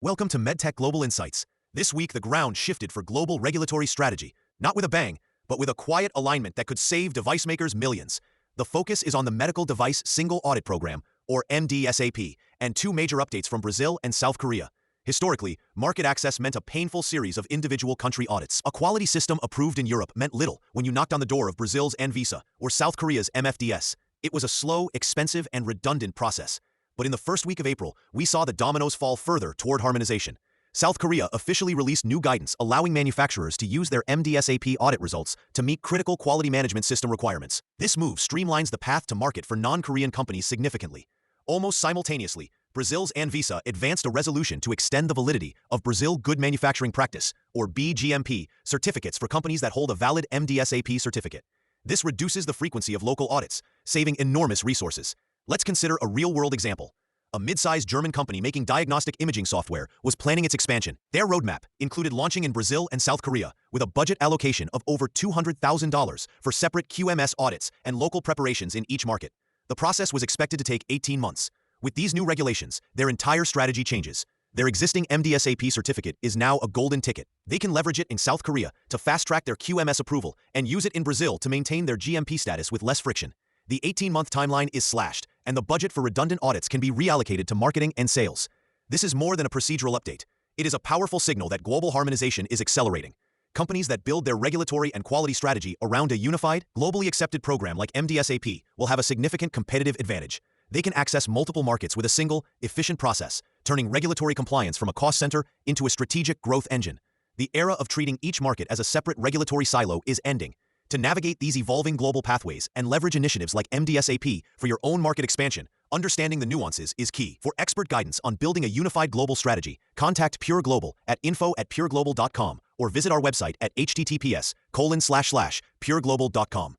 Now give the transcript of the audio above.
Welcome to MedTech Global Insights. This week, the ground shifted for global regulatory strategy, not with a bang, but with a quiet alignment that could save device makers millions. The focus is on the Medical Device Single Audit Program, or MDSAP, and two major updates from Brazil and South Korea. Historically, market access meant a painful series of individual country audits. A quality system approved in Europe meant little when you knocked on the door of Brazil's Anvisa or South Korea's MFDS. It was a slow, expensive, and redundant process. But in the first week of April, we saw the dominoes fall further toward harmonization. South Korea officially released new guidance allowing manufacturers to use their MDSAP audit results to meet critical quality management system requirements. This move streamlines the path to market for non-Korean companies significantly. Almost simultaneously, Brazil's Anvisa advanced a resolution to extend the validity of Brazil Good Manufacturing Practice, or BGMP, certificates for companies that hold a valid MDSAP certificate. This reduces the frequency of local audits, saving enormous resources. Let's consider a real-world example. A mid-sized German company making diagnostic imaging software was planning its expansion. Their roadmap included launching in Brazil and South Korea with a budget allocation of over $200,000 for separate QMS audits and local preparations in each market. The process was expected to take 18 months. With these new regulations, their entire strategy changes. Their existing MDSAP certificate is now a golden ticket. They can leverage it in South Korea to fast-track their QMS approval and use it in Brazil to maintain their GMP status with less friction. The 18-month timeline is slashed, and the budget for redundant audits can be reallocated to marketing and sales. This is more than a procedural update. It is a powerful signal that global harmonization is accelerating. Companies that build their regulatory and quality strategy around a unified, globally accepted program like MDSAP will have a significant competitive advantage. They can access multiple markets with a single, efficient process, turning regulatory compliance from a cost center into a strategic growth engine. The era of treating each market as a separate regulatory silo is ending. To navigate these evolving global pathways and leverage initiatives like MDSAP for your own market expansion, understanding the nuances is key. For expert guidance on building a unified global strategy, contact Pure Global at info@pureglobal.com or visit our website at https://pureglobal.com.